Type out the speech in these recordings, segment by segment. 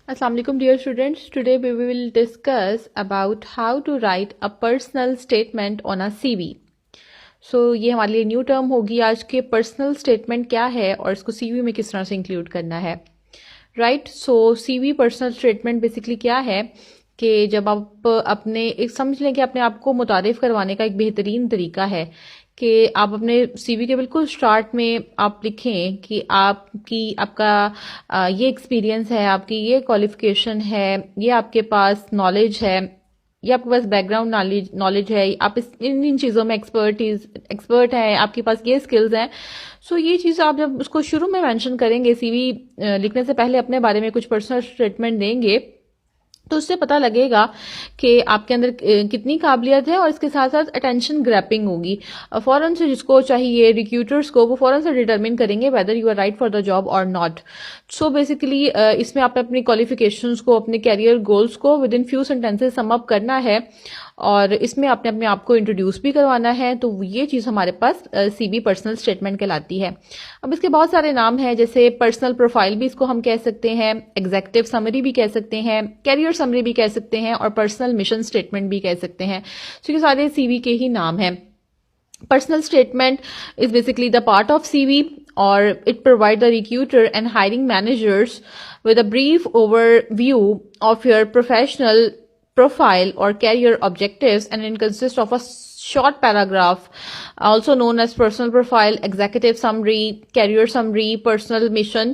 Assalamu alaikum dear students. Today we will discuss about how to write a personal statement on a CV. ये हमारे लिए new term होगी आज के personal statement क्या है और इसको सीवी में किस तरह से इंक्लूड करना है। Right, CV personal statement basically क्या है कि जब आप अपने एक समझ लें कि अपने आप को मुतारिफ करवाने का एक बेहतरीन तरीका है कि आप अपने सीवी के बिल्कुल स्टार्ट में आप लिखें कि आपका ये एक्सपीरियंस है, आपकी ये क्वालिफिकेशन है, ये आपके पास नॉलेज है, ये आपके पास बैकग्राउंड नॉलेज है, आप इन चीज़ों में एक्सपर्ट हैं, आपके पास ये स्किल्स हैं। ये चीज़ आप जब उसको शुरू में मेंशन करेंगे, सीवी लिखने से पहले अपने बारे में कुछ पर्सनल स्टेटमेंट देंगे, तो उससे पता लगेगा कि आपके अंदर कितनी काबिलियत है और इसके साथ साथ अटेंशन ग्रैपिंग होगी। फौरन से जिसको चाहिए रिक्रूटर्स को, वो फौरन से डिटरमिन करेंगे whether you are right for the job or not. Basically इसमें आपने अपनी क्वालिफिकेशंस को, अपने कैरियर गोल्स को within few sentences sum up करना है और इसमें आपने अपने आप को इंट्रोड्यूस भी करवाना है। तो ये चीज़ हमारे पास सीवी पर्सनल स्टेटमेंट कहलाती है। अब इसके बहुत सारे नाम हैं, जैसे पर्सनल प्रोफाइल भी इसको हम कह सकते हैं, एग्जीक्यूटिव समरी भी कह सकते हैं, कैरियर समरी भी कह सकते हैं और पर्सनल मिशन स्टेटमेंट भी कह सकते हैं। ये सारे सीवी के ही नाम हैं। Personal statement is basically the part of CV, or it provides the recruiter and hiring managers with a brief overview of your professional profile or career objectives, and it consists of a short paragraph, also known as personal profile, executive summary, career summary, personal mission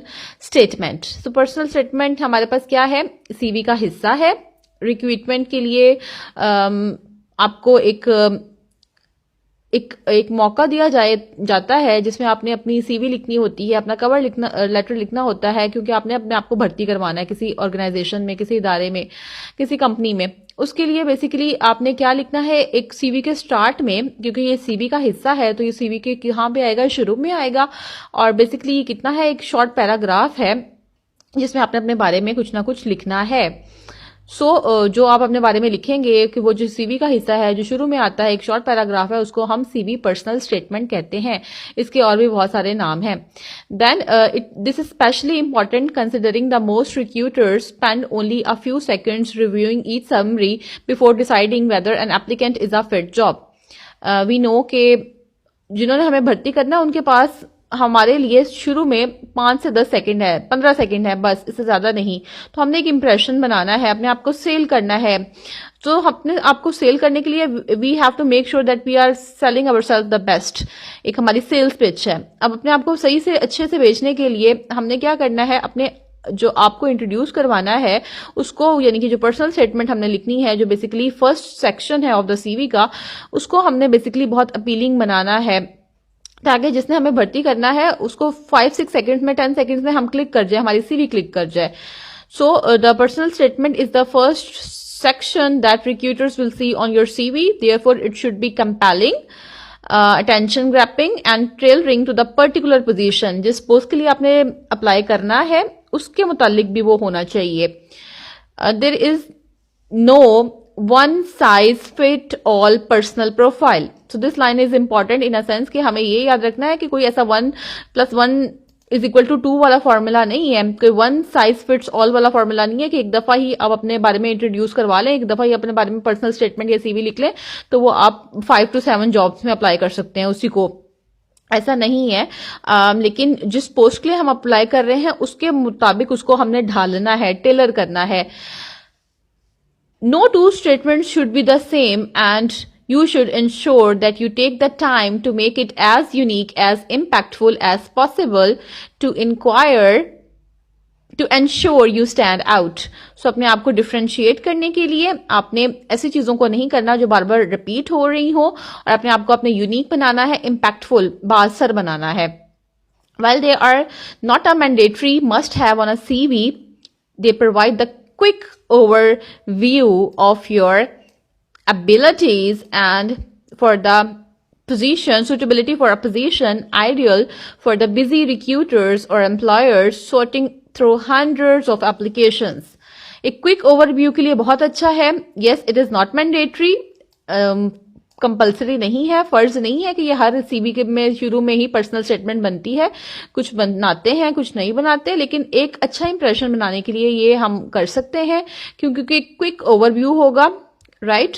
statement. Personal statement हमारे पास क्या है? CV का हिस्सा है। Recruitment के लिए आपको एक मौका दिया जाता है जिसमें आपने अपनी सीवी लिखनी होती है, अपना कवर लेटर लिखना होता है, क्योंकि आपने अपने आप को भर्ती करवाना है किसी ऑर्गेनाइजेशन में, किसी इदारे में, किसी कंपनी में। उसके लिए बेसिकली आपने क्या लिखना है, एक सीवी के स्टार्ट में, क्योंकि ये सीवी का हिस्सा है तो ये सीवी के कहाँ पे आएगा, शुरू में आएगा। और बेसिकली ये कितना है, एक शॉर्ट पैराग्राफ है जिसमें आपने अपने बारे में कुछ ना कुछ लिखना है। जो आप अपने बारे में लिखेंगे कि वो जो सीवी का हिस्सा है जो शुरू में आता है, एक शॉर्ट पैराग्राफ है, उसको हम सीवी पर्सनल स्टेटमेंट कहते हैं। इसके और भी बहुत सारे नाम हैं। Then this is specially important considering the most recruiters spend only a few seconds reviewing each summary before deciding whether an applicant is a fit job. We know कि जिन्होंने हमें भर्ती करना है उनके पास हमारे लिए शुरू में 5 से 10 सेकंड है, 15 सेकंड है, बस, इससे ज्यादा नहीं। तो हमने एक इंप्रेशन बनाना है, अपने आप को सेल करना है। तो अपने आप को सेल करने के लिए we have to make sure that we are selling ourselves the best. एक हमारी सेल्स पिच है। अब अपने आप को सही से अच्छे से बेचने के लिए हमने क्या करना है, अपने जो आपको इंट्रोड्यूस करवाना है उसको, यानी कि जो पर्सनल स्टेटमेंट हमने लिखनी है, जो बेसिकली फर्स्ट सेक्शन है ऑफ द सीवी का, उसको हमने बेसिकली बहुत अपीलिंग बनाना है ताकि जिसने हमें भर्ती करना है उसको 5-6 सेकंड्स में, 10 सेकंड्स में हम क्लिक कर जाए, हमारी सीवी क्लिक कर जाए। The personal statement is the first section that recruiters will see on your CV. Therefore, it should be compelling, attention grabbing and tailoring to the particular position. जिस post के लिए आपने apply करना है उसके मुतालिक भी वो होना चाहिए। There is no one size fit all personal profile. So this line is important in a sense कि हमें ये याद रखना है कि कोई ऐसा 1+1=2 वाला फॉर्मूला नहीं है, कोई वन साइज फिट्स ऑल वाला फॉर्मूला नहीं है कि एक दफा ही आप अपने बारे में इंट्रोड्यूस करवा लें, एक दफा ही अपने बारे में पर्सनल स्टेटमेंट या सीवी लिख लें तो वो आप 5 to 7 जॉब्स में अप्लाई कर सकते हैं उसी को। ऐसा नहीं है। लेकिन जिस पोस्ट के लिए हम अप्लाई कर रहे हैं उसके मुताबिक उसको हमने ढालना है, टेलर करना है। No two statements should be the same, and you should ensure that you take the time to make it as unique, as impactful as possible to ensure you stand out. अपने आप को differentiate करने के लिए आपने ऐसी चीजों को नहीं करना जो बार बार रिपीट हो रही हो, और अपने आप को अपने यूनिक बनाना है, इम्पैक्टफुल, बासर बनाना है। While they are not a mandatory must-have on a CV, they provide the quick overview of your abilities and for the position, suitability for a position ideal for the busy recruiters or employers sorting through hundreds of applications. एक quick overview के लिए बहुत अच्छा है। Yes, it is not mandatory. Compulsory नहीं है, फर्ज नहीं है कि ये हर सीवी के में शुरू में ही पर्सनल स्टेटमेंट बनती है। कुछ बनाते हैं, कुछ नहीं बनाते, लेकिन एक अच्छा इंप्रेशन बनाने के लिए ये हम कर सकते हैं, क्योंकि क्विक ओवरव्यू होगा, राइट।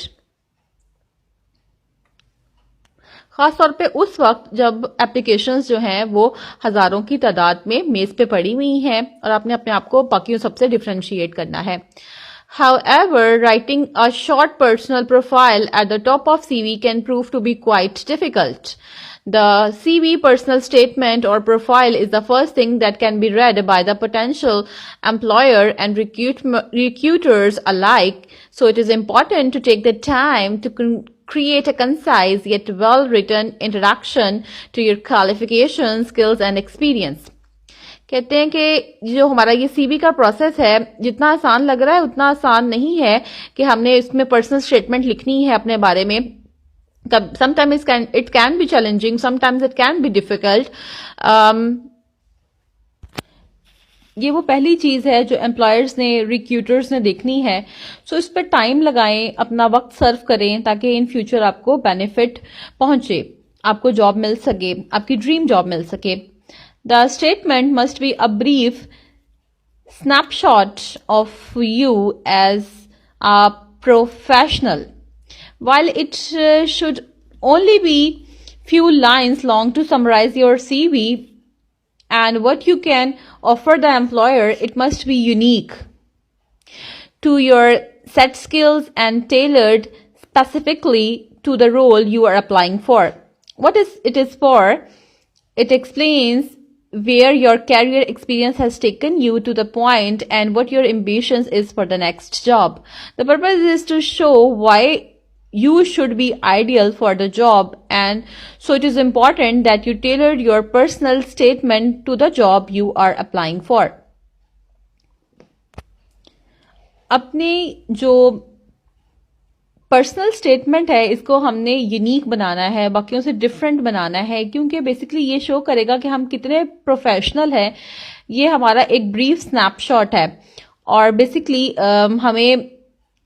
खास तौर पे उस वक्त जब एप्लीकेशंस जो हैं वो हजारों की तादाद में मेज पे पड़ी हुई हैं और आपने अपने आप को बाकियों सबसे डिफरेंशिएट करना है। However, writing a short personal profile at the top of CV can prove to be quite difficult. The CV personal statement or profile is the first thing that can be read by the potential employer and recruiters alike. So it is important to take the time to create a concise yet well-written introduction to your qualifications, skills and experience. कहते हैं कि जो हमारा ये CV का process है जितना आसान लग रहा है उतना आसान नहीं है कि हमने इसमें पर्सनल स्टेटमेंट लिखनी है अपने बारे में। Sometimes it can be challenging, sometimes it can be difficult. ये वो पहली चीज है जो एम्प्लॉयर्स ने, रिक्रूटर्स ने देखनी है। सो इस पर टाइम लगाएं, अपना वक्त सर्व करें ताकि इन फ्यूचर आपको बेनिफिट पहुंचे, आपको जॉब मिल सके, आपकी ड्रीम जॉब मिल सके। The statement must be a brief snapshot of you as a professional. While it should only be few lines long to summarize your CV and what you can offer the employer, it must be unique to your set skills and tailored specifically to the role you are applying for. What it is for? It explains where your career experience has taken you to the point and what your ambitions is for the next job. The purpose is to show why you should be ideal for the job, and so it is important that you tailored your personal statement to the job you are applying for. अपनी जो personal statement है इसको हमने unique बनाना है, बाकियों से different बनाना है, क्योंकि बेसिकली ये शो करेगा कि हम कितने प्रोफेशनल हैं। ये हमारा एक ब्रीफ स्नैपशॉट है और बेसिकली हमें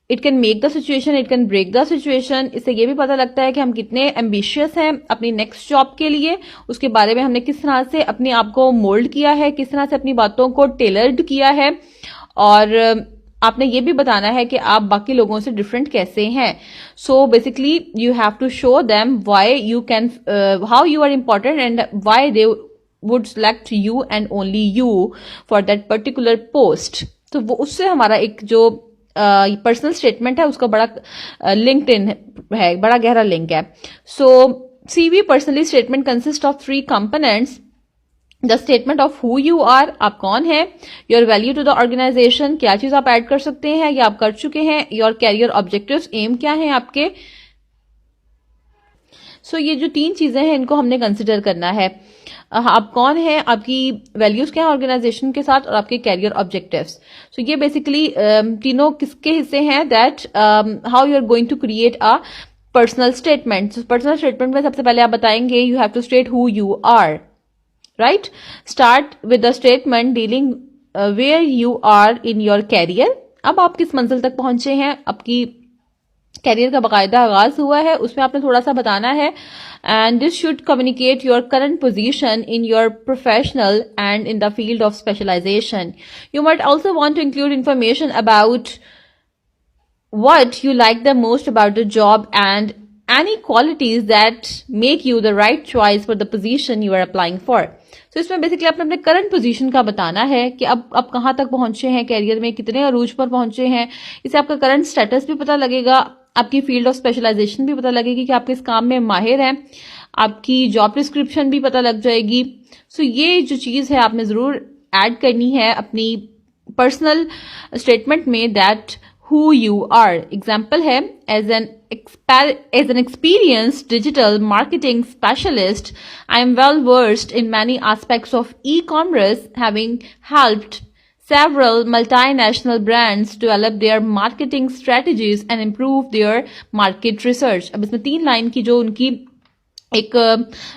it can make the situation, it can break the situation. इससे ये भी पता लगता है कि हम कितने एम्बिशियस हैं अपनी नेक्स्ट जॉब के लिए, उसके बारे में हमने किस तरह से अपने आप को मोल्ड किया है, किस तरह से अपनी बातों को टेलर्ड किया है, और आपने ये भी बताना है कि आप बाकी लोगों से डिफरेंट कैसे हैं। So basically you have to show them why you can, how you are important and why they would select you and only you for that particular post. तो वो उससे हमारा एक जो पर्सनल स्टेटमेंट है उसका बड़ा लिंक्ड इन है, बड़ा गहरा लिंक है। So CV personally statement consist of 3 components. The statement of who you are, आप कौन है, your value to the organisation, क्या चीज आप ऐड कर सकते हैं या आप कर चुके हैं, योर कैरियर ऑब्जेक्टिव्स, एम क्या है आपके। सो ये जो 3 चीजें हैं इनको हमने कंसिडर करना है। आप कौन है, आपकी वैल्यूज क्या है ऑर्गेनाइजेशन के साथ, और आपके कैरियर ऑब्जेक्टिव्स। सो ये बेसिकली तीनों किसके हिस्से हैं, that how you are going to create a personal statement. Personal statement में सबसे पहले आप बताएंगे you have to state who you are, right? Start with the statement dealing where you are in your career. अब आप किस मंजिल तक पहुंचे हैं, आपकी कैरियर का बाकायदा आगाज हुआ है, उसमें आपने थोड़ा सा बताना है। And this should communicate your current position in your professional and in the field of specialization. You might also want to include information about what you like the most about the job and any qualities that make you the right choice for the position you are applying for. So इसमें basically आपने अपने current position का बताना है कि अब आप कहाँ तक पहुंचे हैं कैरियर में, कितने अरूज पर पहुंचे हैं। इससे आपका करंट स्टेटस भी पता लगेगा, आपकी फील्ड ऑफ स्पेशलाइजेशन भी पता लगेगी कि आप किस काम में माहिर हैं, आपकी जॉब डिस्क्रिप्शन भी पता लग जाएगी। सो ये जो चीज़ है आपने ज़रूर ऐड करनी है अपनी पर्सनल स्टेटमेंट में, that who you are. Example है, as an experienced digital marketing specialist, I am well versed in many aspects of e-commerce, having helped several multinational brands develop their marketing strategies and improve their market research. अब इसमें 3 line की जो उनकी एक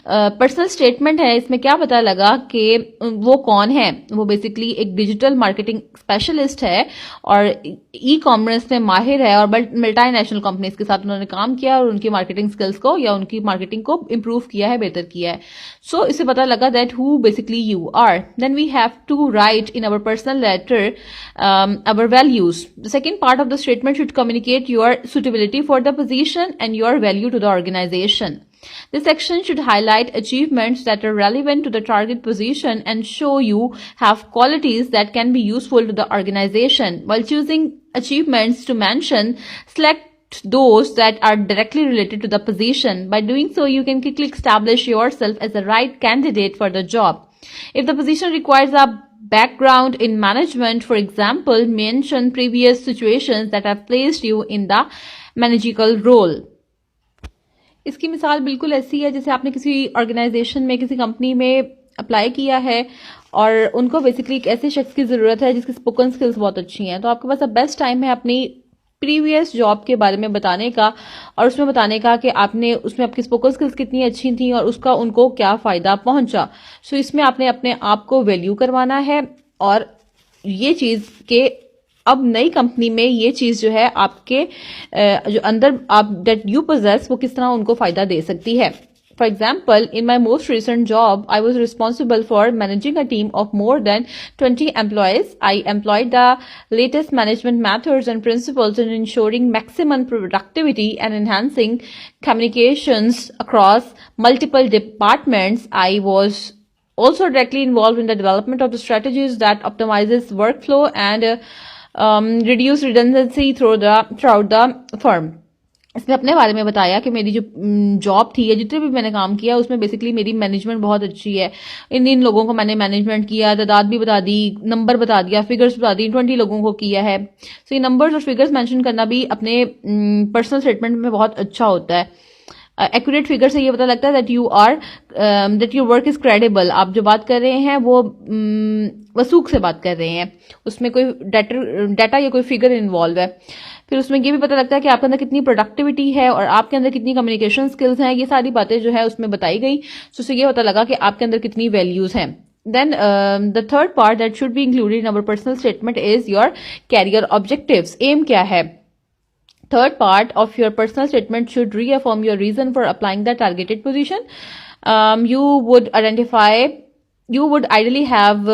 personal statement है, इसमें क्या पता लगा कि वो कौन है। वो बेसिकली एक डिजिटल मार्केटिंग स्पेशलिस्ट है और ई कॉमर्स में माहिर है और मल्टीनेशनल कंपनीज के साथ उन्होंने काम किया और उनकी मार्केटिंग स्किल्स को या उनकी मार्केटिंग को इम्प्रूव किया है, बेहतर किया है। सो इससे पता लगा that who basically you are, then we have to write in our personal letter our values. The second part of the statement should communicate your suitability for the position and your value to the organization. This section should highlight achievements that are relevant to the target position and show you have qualities that can be useful to the organization. While choosing achievements to mention, select those that are directly related to the position. By doing so, you can quickly establish yourself as the right candidate for the job. If the position requires a background in management, for example, mention previous situations that have placed you in the managerial role. इसकी मिसाल बिल्कुल ऐसी है जैसे आपने किसी organisation में, किसी कंपनी में अप्लाई किया है और उनको बेसिकली एक ऐसे शख्स की ज़रूरत है जिसकी स्पोकन स्किल्स बहुत अच्छी हैं, तो आपके पास अब बेस्ट टाइम है अपनी प्रीवियस जॉब के बारे में बताने का और उसमें बताने का कि आपने उसमें आपकी स्पोकन स्किल्स कितनी अच्छी थी और उसका उनको क्या फ़ायदा पहुंचा। सो इसमें आपने अपने आप को वैल्यू करवाना है और ये चीज़ के अब नई कंपनी में ये चीज जो है आपके जो अंदर आप दैट यू पोजेस वो किस तरह उनको फायदा दे सकती है। For example, in my most recent job, I was responsible for managing a team of more than 20 employees. I employed the latest management methods and principles in ensuring maximum productivity and enhancing communications across multiple departments. I was also directly involved in the development of the strategies that optimizes workflow and reduce redundancy throughout the firm. इसने अपने बारे में बताया कि मेरी जो job थी या जितने भी मैंने काम किया उसमें बेसिकली मेरी मैनेजमेंट बहुत अच्छी है। इन लोगों को मैंने मैनेजमेंट किया, तादाद भी बता दी, नंबर बता दिया, फिगर्स बता दी, 20 लोगों को किया है। सो ये नंबर्स और फिगर्स मेंशन करना भी अपने पर्सनल स्टेटमेंट में बहुत अच्छा होता है। एक्यूरेट फिगर से ये पता लगता है that your work is credible. आप जो बात कर रहे हैं वो वसूख से बात कर रहे हैं, उसमें कोई डाटा या कोई फिगर इन्वॉल्व है। फिर उसमें ये भी पता लगता है कि आपके अंदर कितनी प्रोडक्टिविटी है और आपके अंदर कितनी कम्युनिकेशन स्किल्स हैं। ये सारी बातें जो है उसमें बताई गई, तो उससे ये पता लगा कि आपके अंदर कितनी वैल्यूज हैं। Then the third part that should be included in our personal statement is your career objectives. Aim क्या है? Third part of your personal statement should reaffirm your reason for applying the targeted position. You would ideally have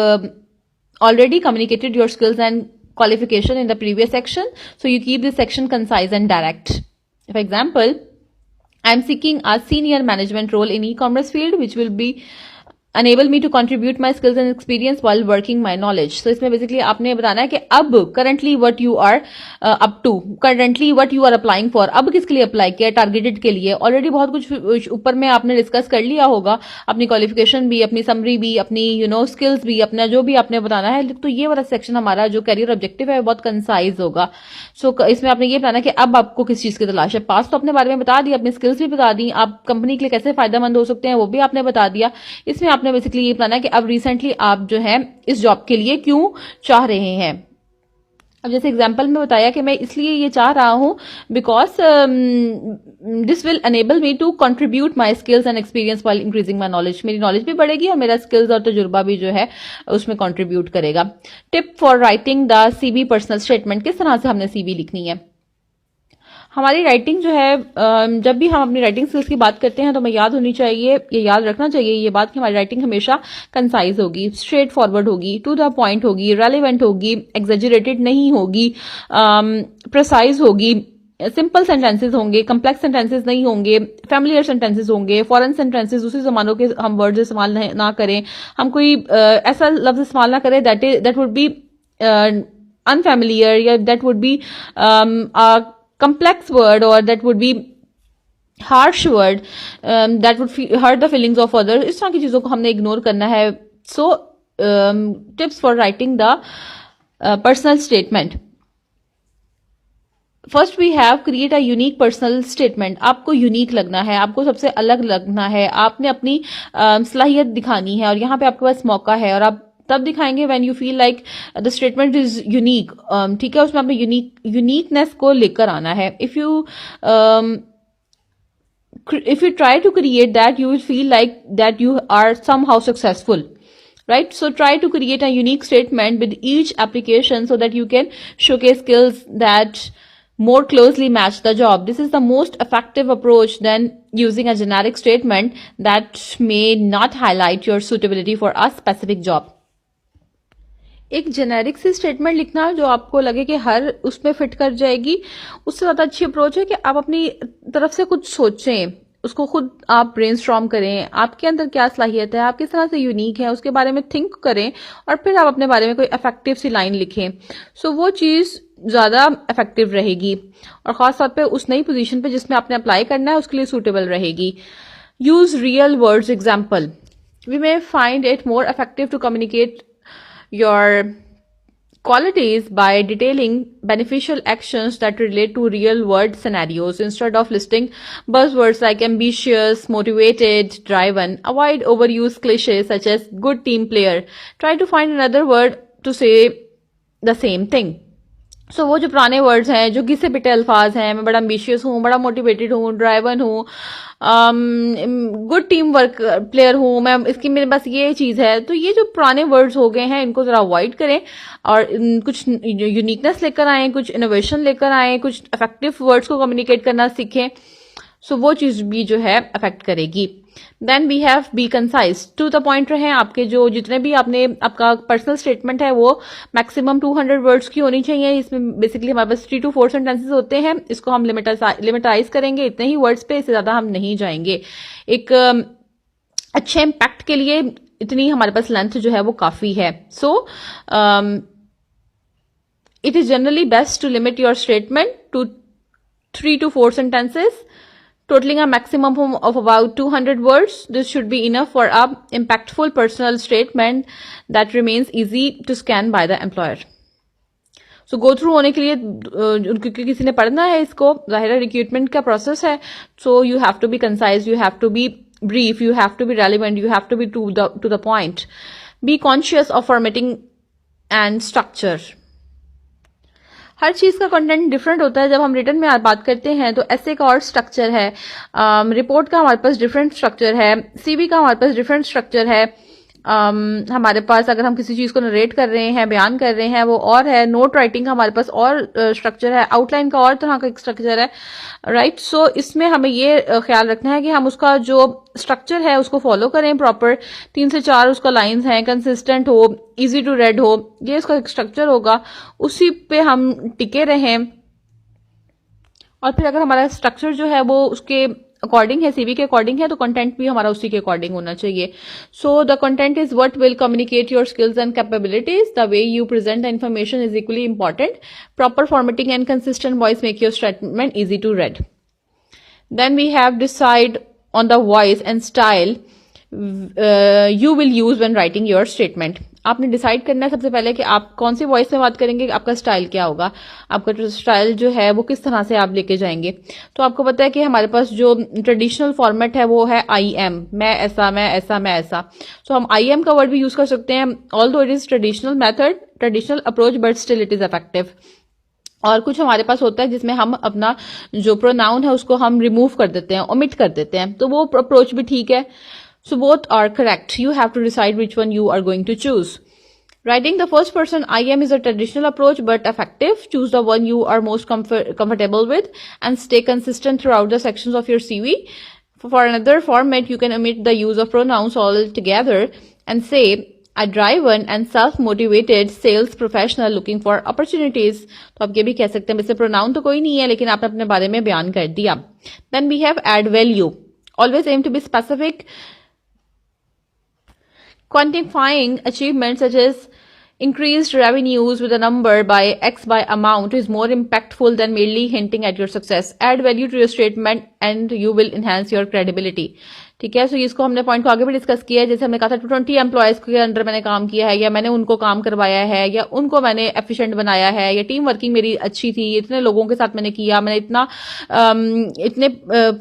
already communicated your skills and qualification in the previous section, so you keep this section concise and direct. For example, I am seeking a senior management role in e-commerce field, which will be enable me to contribute my skills and experience while working my knowledge. So इसमें basically आपने बताना है कि अब currently what you are up to, currently what you are applying for, अब किसके लिए apply किया, टारगेटेड के लिए। ऑलरेडी बहुत कुछ ऊपर में आपने डिस्कस कर लिया होगा, अपनी क्वालिफिकेशन भी, अपनी समरी भी, अपनी स्किल्स भी, अपना जो भी आपने बताना है। तो ये वाला सेक्शन हमारा जो करियर ऑब्जेक्टिव है बहुत कंसाइज होगा। सो इसमें आपने ये बताना कि अब आपको किस चीज की तलाश है। पास तो अपने बारे में बता दिया, अपनी स्किल्स भी बता दी, आप कंपनी के लिए कैसे फायदेमंद हो सकते हैं वो भी आपने बता दिया। इसमें आपने बेसिकली ये बताना है कि अब रिसेंटली आप जो है इस जॉब के लिए क्यों चाह रहे हैं। अब जैसे एग्जांपल में बताया कि मैं इसलिए ये चाह रहा हूं because this will enable me to contribute my skills and experience while increasing my knowledge. मेरी नॉलेज भी बढ़ेगी और मेरा स्किल्स और तजुर्बा भी जो है उसमें कंट्रीब्यूट करेगा। Tip for writing the CV personal statement, किस तरह से हमने सीवी लिखनी है। हमारी राइटिंग जो है, जब भी हम अपनी राइटिंग स्किल्स की बात करते हैं तो हमें याद होनी चाहिए, ये याद रखना चाहिए ये बात कि हमारी राइटिंग हमेशा कंसाइज होगी, स्ट्रेट फॉरवर्ड होगी, टू द पॉइंट होगी, रेलिवेंट होगी, एग्जेजरेटेड नहीं होगी, प्रिसाइज होगी, सिंपल सेंटेंसेस होंगे, कम्प्लेक्स सेंटेंसेस नहीं होंगे, फैमिलियर सेंटेंसेस होंगे, फॉरेन सेंटेंसेस दूसरे जमानों के हम वर्ड्स इस्तेमाल ना करें, हम कोई ऐसा लफ्ज इस्तेमाल ना करें दैट वुड बी अनफैमिलियर या that would be complex word or that would be harsh word that would hurt the feelings of others। इस तरह की चीजों को हमने इग्नोर करना है। So tips for writing the personal statement. First we have create a unique personal statement. आपको unique लगना है, आपको सबसे अलग लगना है, आपने अपनी सलाहियत दिखानी है और यहाँ पे आपके पास मौका है और आप तब दिखाएंगे when you feel like the statement is unique. ठीक है, उसमें आपने यूनिकनेस को लेकर आना है। If you if you try to create that, you will feel like that you are somehow successful, right? So try to create a unique statement with each application so that you can showcase skills that more closely match the job. This is the most effective approach than using a generic statement that may not highlight your suitability for a specific job. एक generic सी statement लिखना जो आपको लगे कि हर उसमें fit कर जाएगी, उससे ज्यादा अच्छी अप्रोच है कि आप अपनी तरफ से कुछ सोचें, उसको खुद आप ब्रेनस्टॉर्म करें, आपके अंदर क्या सलाहियत है, आप किस तरह से यूनिक है, उसके बारे में थिंक करें और फिर आप अपने बारे में कोई इफेक्टिव सी लाइन लिखें. सो वो चीज ज्यादा इफेक्टिव रहेगी और खास तौर पे उस नई पोजीशन पे जिसमें आपने अप्लाई करना है उसके लिए सूटेबल रहेगी. Use real words example. We may find it more effective to communicate your qualities by detailing beneficial actions that relate to real world scenarios instead of listing buzzwords like ambitious, motivated, driven. Avoid overused cliches such as good team player. Try to find another word to say the same thing. So वो जो पुराने words हैं, जो घिसे पिटे अल्फाज हैं, मैं बड़ा एम्बिशियस हूँ, बड़ा मोटिवेटेड हूँ, ड्राइवन हूँ, गुड टीम वर्क प्लेयर हूँ, मैं इसकी मेरे पास ये चीज है, तो ये जो पुराने वर्ड्स हो गए हैं इनको जरा अवॉइड करें और कुछ यूनिकनेस लेकर आए, कुछ इनोवेशन लेकर आए, कुछ इफेक्टिव वर्ड्स को कम्युनिकेट करना सीखें. सो वो चीज भी जो है अफेक्ट करेगी. Then we have be concise. To the point रहे. आपके जो जितने भी आपने आपका पर्सनल स्टेटमेंट है वो मैक्सिमम 200 वर्ड्स की होनी चाहिए. इसमें बेसिकली हमारे पास 3 to 4 सेंटेंसेस होते हैं. इसको हम लिमिटाइज करेंगे इतने ही वर्ड्स पे, इससे ज्यादा हम नहीं जाएंगे. एक अच्छे इम्पैक्ट के लिए इतनी हमारे पास लेंथ जो है वो काफी है. So it is generally best to limit your statement to 3 to 4 sentences, totaling a maximum of about 200 words. This should be enough for a impactful personal statement that remains easy to scan by the employer. So go through होने के लिए क्योंकि किसी ने पढ़ना है इसको, जाहिर है रिक्रूटमेंट का प्रोसेस है. So you have to be concise, you have to be brief, you have to be relevant, you have to be to the point. Be conscious of formatting and structure. हर चीज का content different होता है. जब हम return में बात करते हैं तो ऐसे का और स्ट्रक्चर है, रिपोर्ट का हमारे पास डिफरेंट स्ट्रक्चर है, सीवी का हमारे पास डिफरेंट स्ट्रक्चर है, हमारे पास अगर हम किसी चीज को नरेट कर रहे हैं, बयान कर रहे हैं, वो और है. नोट राइटिंग का हमारे पास और स्ट्रक्चर है, आउटलाइन का और तरह का एक स्ट्रक्चर है, राइट. सो इसमें हमें ये ख्याल रखना है कि हम उसका जो स्ट्रक्चर है उसको फॉलो करें प्रॉपर. 3 से 4 उसका लाइंस हैं, कंसिस्टेंट हो, इजी टू रेड हो, ये उसका एक स्ट्रक्चर होगा, उसी पे हम टिके रहें. और फिर अगर हमारा स्ट्रक्चर जो है वो उसके अकॉर्डिंग है, सीवी के अकॉर्डिंग है, तो कंटेंट भी हमारा उसी के अकॉर्डिंग होना चाहिए. So the content is what will communicate your skills and capabilities. The way you present the information is equally important. Proper formatting and consistent voice make your statement easy to read. Then we have decide on the voice and style you will use when writing your statement. आपने decide करना है सबसे पहले कि आप कौन सी voice में बात करेंगे, आपका स्टाइल क्या होगा, आपका स्टाइल जो है वो किस तरह से आप लेके जाएंगे. तो आपको पता है कि हमारे पास जो ट्रेडिशनल फॉर्मेट है वो है IM, मैं ऐसा, मैं ऐसा, मैं ऐसा. सो हम IM का वर्ड भी यूज कर सकते हैं. Although it is traditional method, traditional approach, but still it is effective. और कुछ हमारे पास होता है जिसमें हम अपना जो प्रोनाउन है उसको हम रिमूव कर देते हैं, ओमिट कर देते हैं, तो वो अप्रोच भी ठीक है. So both are correct. You have to decide which one you are going to choose. Writing the first person IM is a traditional approach but effective. Choose the one you are most comfortable with and stay consistent throughout the sections of your CV. For another format, you can omit the use of pronouns altogether and say a driven and self-motivated sales professional looking for opportunities. तो आप ये भी कह सकते हैं, वैसे pronoun तो कोई नहीं है लेकिन आपने अपने बारे में बयान कर दिया. Then we have add value. Always aim to be specific. Quantifying achievements such as increased revenues with a number by X by amount is more impactful than merely hinting at your success. Add value to your statement and you will enhance your credibility. ठीक है। सो इसको हमने point को आगे भी discuss किया है, जैसे हमने कहा था 20 एम्प्लॉयज के अंडर मैंने काम किया है, या मैंने उनको काम करवाया है, या उनको मैंने एफिशिएंट बनाया है, या टीम वर्किंग मेरी अच्छी थी, इतने लोगों के साथ मैंने किया, मैंने इतने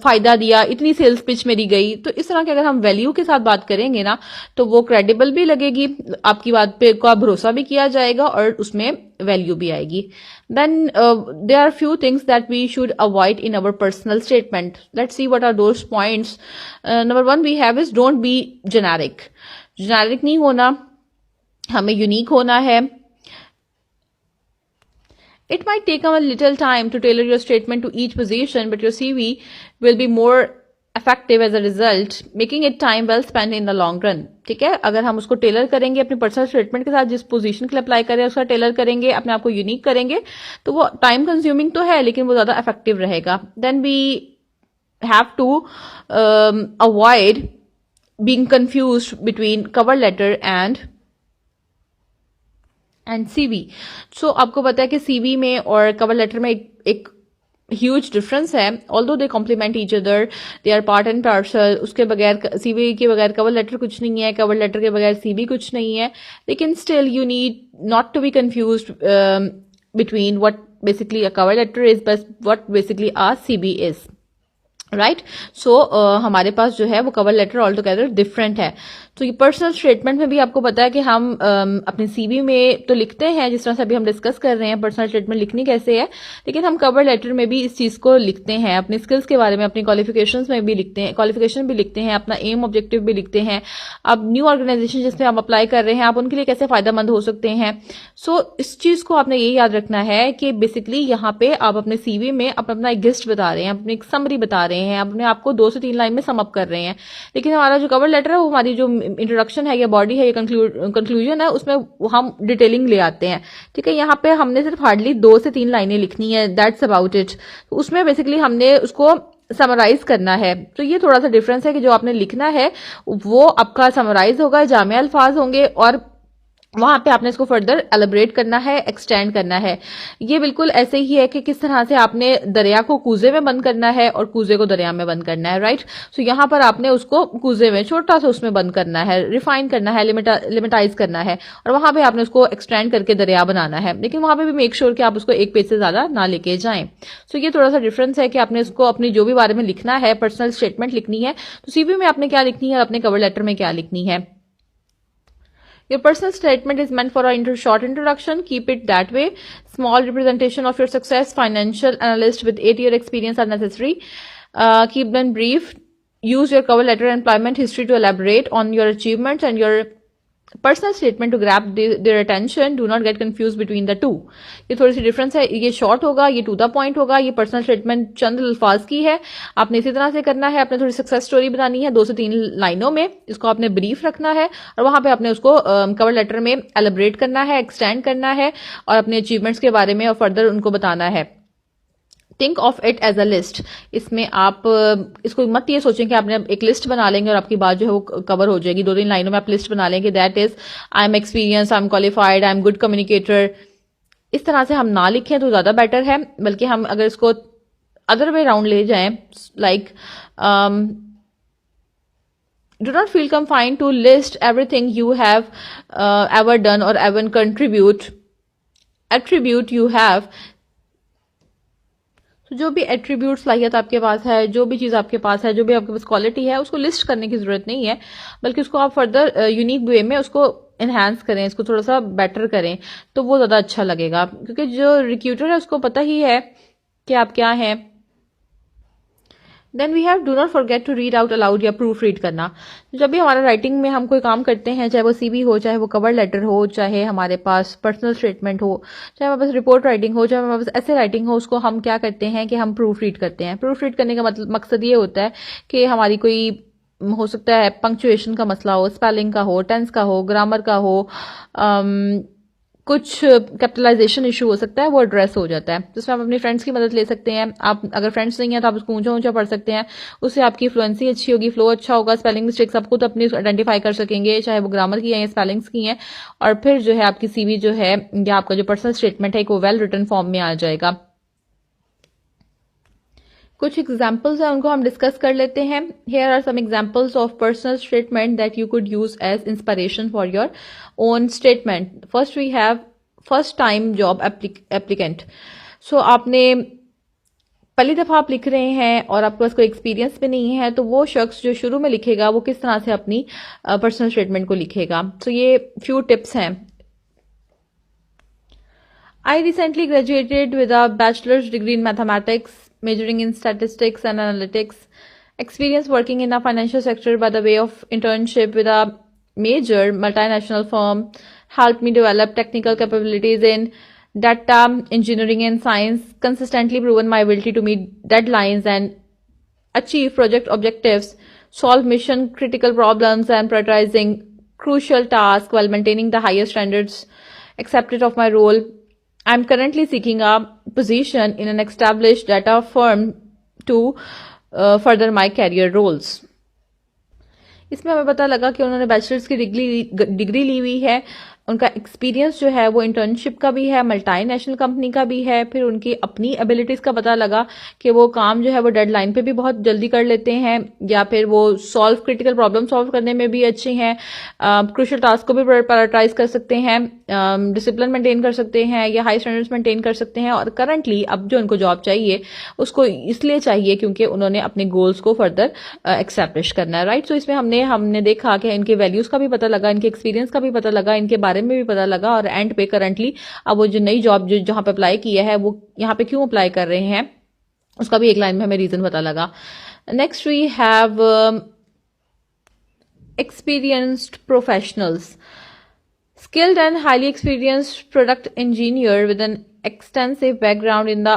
फायदा दिया, इतनी सेल्स पिच मेरी गई। तो इस तरह के अगर हम वैल्यू के साथ बात करेंगे ना, तो वो क्रेडिबल भी लगेगी, आपकी बात पे का भरोसा भी किया जाएगा और उसमें वैल्यू भी आएगी। Then there are few things that we should avoid in our personal statement. Let's see what are those points. Number one we have is don't be generic. Generic नहीं होना, हमें unique होना है। It might take a little time to tailor your statement to each position, but your CV will be more effective as a result, making it time well spent in the long run. ठीक है, अगर हम उसको Taylor करेंगे अपने personal statement के साथ, जिस पोजीशन के लिए अप्लाई करें उसका टेलर करेंगे, अपने आप को यूनिक करेंगे, तो वो टाइम कंज्यूमिंग तो है लेकिन वो ज्यादा इफेक्टिव रहेगा। Then we have to avoid being confused between cover letter and CV. So आपको पता है कि सीवी में और कवर लेटर में एक ह्यूज डिफरेंस है। Although they compliment each other, they are part and parcel. उसके बगैर, सीवी के बगैर कवर लेटर कुछ नहीं है, कवर लेटर के बगैर सीवी कुछ नहीं है, लेकिन still you need not to be confused between what basically a cover letter is, but what basically a CV is, right. So हमारे पास जो है वो cover letter altogether different है। तो ये पर्सनल स्टेटमेंट में भी आपको पता है कि हम अपने सीवी में तो लिखते हैं, जिस तरह से अभी हम डिस्कस कर रहे हैं पर्सनल स्टेटमेंट लिखनी कैसे है, लेकिन हम कवर लेटर में भी इस चीज को लिखते हैं, अपनी स्किल्स के बारे में, अपनी क्वालिफिकेशंस में भी लिखते हैं, क्वालिफिकेशन भी लिखते हैं, अपना एम ऑब्जेक्टिव भी लिखते हैं। अब न्यू ऑर्गेनाइजेशन जिसमें आप अप्लाई कर रहे हैं, आप उनके लिए कैसे फायदेमंद हो सकते हैं। सो इस चीज को आपने ये याद रखना है कि बेसिकली यहाँ पे आप अपने सीवी में अपना एक लिस्ट बता रहे हैं, अपनी एक समरी बता रहे हैं, अपने आपको 2 से 3 लाइन में सम अप कर रहे हैं, लेकिन हमारा जो कवर लेटर है वो हमारी जो इंट्रोडक्शन है या बॉडी है या कंक्लूजन है, उसमें हम डिटेलिंग ले आते हैं। ठीक है, यहाँ पे हमने सिर्फ हार्डली 2 से 3 लाइनें लिखनी है, दैट्स अबाउट इट। उसमें बेसिकली हमने उसको समराइज करना है। तो ये थोड़ा सा डिफरेंस है कि जो आपने लिखना है वो आपका समराइज होगा, जामे अल्फाज होंगे, और वहां पे आपने इसको फर्दर एलिब्रेट करना है, एक्सटेंड करना है। ये बिल्कुल ऐसे ही है कि किस तरह से आपने दरिया को कूजे में बंद करना है और कूजे को दरिया में बंद करना है, राइट। सो यहाँ पर आपने उसको कूजे में छोटा सा उसमें बंद करना है, रिफाइन करना है, लिमिटाइज करना है, और वहां पे आपने उसको एक्सटेंड करके दरिया बनाना है, लेकिन वहां पे भी मेक श्योर कि आप उसको 1 पेज से ज्यादा ना लेके जाएं। सो ये थोड़ा सा डिफरेंस है कि आपने इसको अपनी जो भी बारे में लिखना है, पर्सनल स्टेटमेंट लिखनी है, तो सीवी में आपने क्या लिखनी है और अपने कवर लेटर में क्या लिखनी है। Your personal statement is meant for a short introduction. Keep it that way. Small representation of your success. Financial analyst with 8-year experience are necessary. Keep them brief. Use your cover letter and employment history to elaborate on your achievements and your personal statement to grab their attention. Do not get confuse between the two. ये थोड़ी सी difference है, ये short होगा, ये to the point होगा। ये personal statement चंद अल्फाज की है, आपने इसी तरह से करना है। आपने थोड़ी सक्सेस स्टोरी बनानी है 2 से 3 लाइनों में, इसको आपने ब्रीफ रखना है और वहां पे आपने उसको कवर लेटर में एलिब्रेट करना है, एक्सटेंड करना है और अपने अचीवमेंट्स के बारे में और फर्दर उनको बताना है। Think of it as a list. इसमें आप इसको मत ये सोचें कि आपने एक लिस्ट बना लेंगे और आपकी बात जो है वो कवर हो जाएगी। 2-3 लाइनों में आप लिस्ट बना लेंगे, that is I am experience, I am qualified, I am good communicator. इस तरह से हम ना लिखें तो ज्यादा बेटर है, बल्कि हम अगर इसको अदर वे राउंड ले जाएं, like do not feel confined to list everything you have ever done or ever attribute you have। जो भी एट्रीब्यूट सलाहियत आपके पास है, जो भी चीज आपके पास है, जो भी आपके पास क्वालिटी है, उसको लिस्ट करने की जरूरत नहीं है, बल्कि उसको आप फर्दर यूनिक वे में उसको एनहांस करें, इसको थोड़ा सा बेटर करें, तो वो ज्यादा अच्छा लगेगा। क्योंकि जो रिक्रूटर है उसको पता ही है कि आप क्या हैं। Then we have do not forget to read out aloud या प्रूफ रीड करना। जब भी हमारा राइटिंग में हम कोई काम करते हैं, चाहे वो सीवी हो, चाहे वो कवर लेटर हो, चाहे हमारे पास पर्सनल स्टेटमेंट हो, चाहे हमारे पास रिपोर्ट राइटिंग हो, चाहे हमारे पास ऐसे राइटिंग हो, उसको हम क्या करते हैं कि हम प्रूफ रीड करते हैं। प्रूफ रीड करने का मतलब मकसद ये होता है कि हमारी कोई हो सकता है पंक्चुएशन का मसला हो, स्पेलिंग का हो, टेंस का हो, ग्रामर का हो, कुछ कैपिटलाइजेशन इशू हो सकता है, वो एड्रेस हो जाता है। जिसमें आप अपनी फ्रेंड्स की मदद ले सकते हैं। आप अगर फ्रेंड्स नहीं है तो आप उसको ऊंचा ऊंचा पढ़ सकते हैं, उससे आपकी फ्लुएंसी अच्छी होगी, फ्लो अच्छा होगा, स्पेलिंग मिस्टेक्स आप खुद अपनी आइडेंटिफाई कर सकेंगे, चाहे वो ग्रामर की है या स्पेलिंग्स की हैं। और फिर जो है आपकी सीवी जो है या आपका जो पर्सनल स्टेटमेंट है वो वेल रिटन फॉर्म में आ जाएगा। कुछ एग्जाम्पल्स हैं उनको हम डिस्कस कर लेते हैं. Here are some examples of personal statement that you could use as inspiration for your own statement. First we have first time job applicant. So आपने पहली दफा आप लिख रहे हैं और आपके पास कोई एक्सपीरियंस भी नहीं है, तो वो शख्स जो शुरू में लिखेगा वो किस तरह से अपनी पर्सनल स्टेटमेंट को लिखेगा. सो ये फ्यू टिप्स हैं. I recently graduated with a bachelor's degree in mathematics, majoring in statistics and analytics. Experience working in a financial sector by the way of internship with a major multinational firm helped me develop technical capabilities in data engineering and science, consistently proven my ability to meet deadlines and achieve project objectives, solve mission critical problems, and prioritizing crucial tasks while maintaining the highest standards accepted of my role. I'm currently seeking a position in an established data firm to further my career roles. इसमें हमें पता लगा कि उन्होंने bachelors की degree ली हुई है. उनका एक्सपीरियंस जो है वो इंटर्नशिप का भी है, मल्टीनेशनल कंपनी का भी है. फिर उनकी अपनी एबिलिटीज का पता लगा कि वो काम जो है वो डेडलाइन पे भी बहुत जल्दी कर लेते हैं, या फिर वो क्रिटिकल प्रॉब्लम सॉल्व करने में भी अच्छे हैं, क्रूशियल टास्क को भी प्रायोरिटाइज कर सकते हैं, डिसिप्लिन मेंटेन कर सकते हैं या हाई स्टैंडर्ड्स मेंटेन कर सकते हैं. और करंटली अब जो उनको जॉब चाहिए उसको इसलिए चाहिए क्योंकि उन्होंने अपने गोल्स को फर्दर एक्सैप्लिश करना है. राइट. सो इसमें हमने देखा कि इनके वैल्यूज का भी पता लगा, इनके एक्सपीरियंस का भी पता लगा, इनके बारे में भी पता लगा, और एंड पे करंटली अब वो जो नई जॉब जहां पे अप्लाई किया है वो यहाँ पे क्यों अप्लाई कर रहे हैं उसका भी एक लाइन में हमें रीजन पता लगा. Next we have experienced professionals. Skilled and highly experienced product engineer with an extensive background in the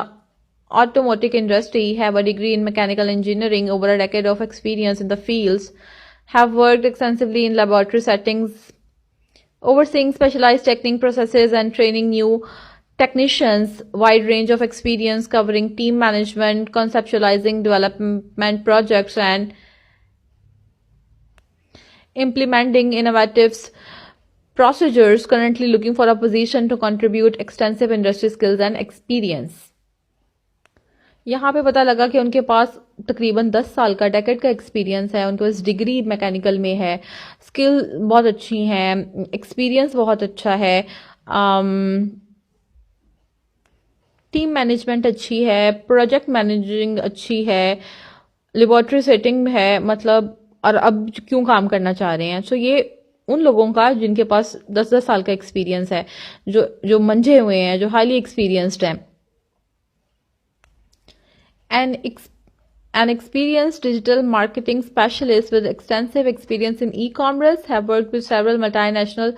automotive industry, have a degree in mechanical engineering, over a decade of experience in the fields, have worked extensively in laboratory settings, overseeing specialized technical processes and training new technicians, wide range of experience covering team management, conceptualizing development projects, and implementing innovative procedures, currently looking for a position to contribute extensive industry skills and experience. यहाँ पे पता लगा कि उनके पास तकरीबन 10 साल का decade का एक्सपीरियंस है, उनके पास डिग्री मैकेनिकल में है, स्किल बहुत अच्छी हैं, एक्सपीरियंस बहुत अच्छा है, टीम मैनेजमेंट अच्छी है, प्रोजेक्ट मैनेजिंग अच्छी है, लेबोरेटरी सेटिंग है, मतलब और अब क्यों काम करना चाह रहे हैं. सो ये उन लोगों का जिनके पास 10-10 साल का एक्सपीरियंस है, जो मंझे हुए हैं, जो हाईली एक्सपीरियंस्ड हैं. An experienced digital marketing specialist with extensive experience in e-commerce, have worked with several multinational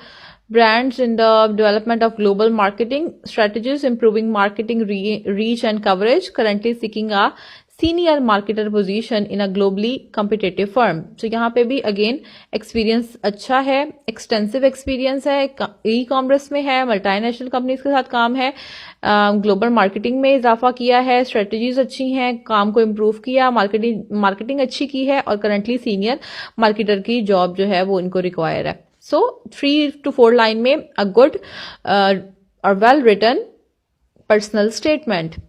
brands in the development of global marketing strategies, improving marketing reach and coverage, currently seeking a senior marketer position in a globally competitive firm. तो यहाँ पे भी again experience अच्छा है, extensive experience है, e commerce में है, multinational companies के साथ काम है, ग्लोबल मार्केटिंग में इजाफा किया है, स्ट्रेटजीज अच्छी हैं, काम को इम्प्रूव किया, मार्केटिंग अच्छी की है, और करंटली सीनियर मार्केटर की जॉब जो है वो इनको रिक्वायर है. सो 3 to 4 लाइन में a good or well written personal statement.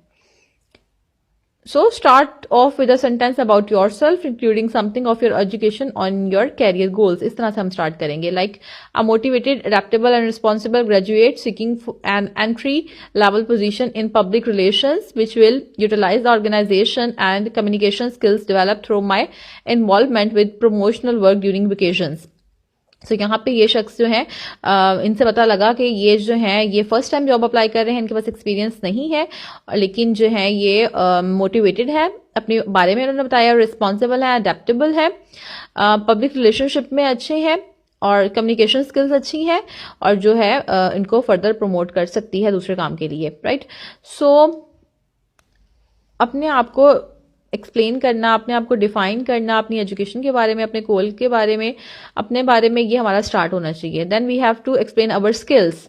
So start off with a sentence about yourself, including something of your education on your career goals. इस तरह से हम start करेंगे. Like a motivated, adaptable and responsible graduate seeking an entry level position in public relations, which will utilize the organization and communication skills developed through my involvement with promotional work during vacations. तो यहाँ पे ये शख्स जो है इनसे पता लगा कि ये जो है ये फर्स्ट टाइम जॉब अप्लाई कर रहे हैं, इनके पास एक्सपीरियंस नहीं है, लेकिन जो है ये मोटिवेटेड है, अपने बारे में उन्होंने बताया, रिस्पॉन्सिबल है, अडेप्टेबल है, पब्लिक रिलेशनशिप में अच्छे हैं, और कम्युनिकेशन स्किल्स अच्छी हैं, और जो है इनको फर्दर प्रमोट कर सकती है दूसरे काम के लिए. राइट. सो अपने आप को एक्सप्लेन करना, अपने आप को डिफाइन करना, अपनी एजुकेशन के बारे में, अपने गोल के बारे में, अपने बारे में, ये हमारा स्टार्ट होना चाहिए. Then we have to explain our skills.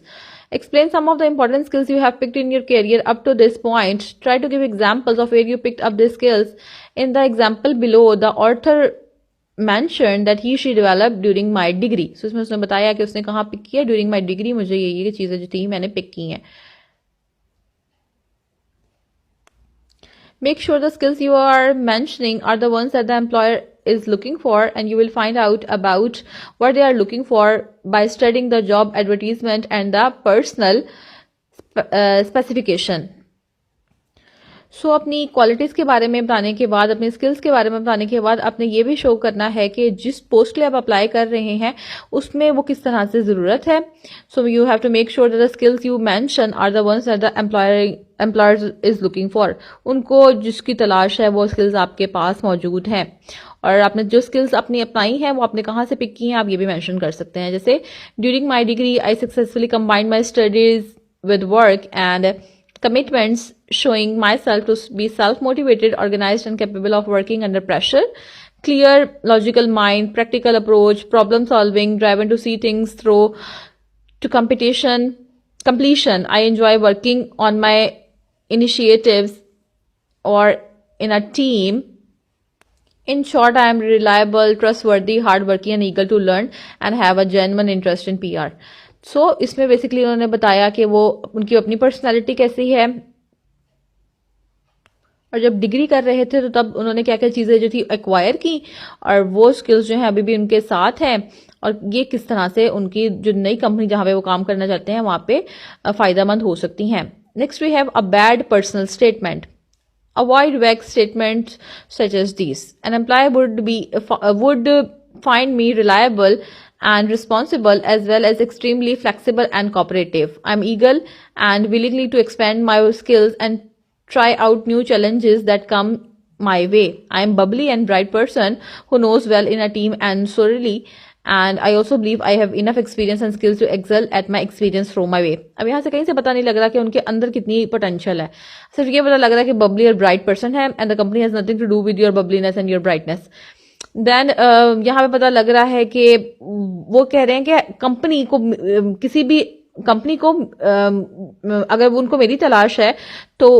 Explain some of the important skills you have picked in your career up to this point. Try to give examples of where you picked up these skills. In the example below, the author mentioned that she developed during my degree. So इसमें उसने बताया कि उसने कहाँ pick किया, during my degree मुझे ये चीजें जो थी मैंने पिक की हैं. Make sure the skills you are mentioning are the ones that the employer is looking for, and you will find out about what they are looking for by studying the job advertisement and the personal specification. सो अपनी qualities के बारे में बताने के बाद, अपनी skills के बारे में बताने के बाद, आपने ये भी शो करना है कि जिस पोस्ट के लिए आप अप्लाई कर रहे हैं उसमें वो किस तरह से ज़रूरत है. So you have to make sure that the skills you mention are the ones that the employer is looking for. उनको जिसकी तलाश है वो स्किल्स आपके पास मौजूद हैं. और आपने जो स्किल्स अपनी अपनाई हैं वो आपने कहाँ से पिक की हैं आप ये भी मेंशन कर सकते हैं. जैसे during my degree I successfully combined my studies with work and commitments, showing myself to be self-motivated, organized and capable of working under pressure, clear, logical mind, practical approach, problem solving, driven to see things through to completion. I enjoy working on my initiatives or in a team. In short, I am reliable, trustworthy, hardworking and eager to learn and have a genuine interest in PR. सो इसमें basically उन्होंने बताया कि वो उनकी अपनी personality कैसी है, और जब डिग्री कर रहे थे तो तब उन्होंने क्या क्या चीज़ें जो थी एक्वायर की, और वो स्किल्स जो हैं अभी भी उनके साथ हैं, और ये किस तरह से उनकी जो नई कंपनी जहाँ पे वो काम करना चाहते हैं वहाँ पे फ़ायदेमंद हो सकती हैं. Next we have a bad personal statement. Avoid vague statements such as these. An employer would find me reliable and responsible as well as extremely flexible and cooperative. I'm eager and willingly to expand my skills and try out new challenges that come my way. I am bubbly and bright person who knows well in a team and thoroughly, and I also believe I have enough experience and skills to excel at my experience through my way. अब यहाँ से कहीं से पता नहीं लग रहा कि उनके अंदर कितनी पोटेंशियल है, सिर्फ ये पता लग रहा है कि बबली और ब्राइट पर्सन है and the company has nothing to do with your bubbliness and your brightness. Then यहाँ पे पता लग रहा है कि वो कह रहे हैं कि कंपनी को किसी भी कंपनी को अगर उनको मेरी तलाश है तो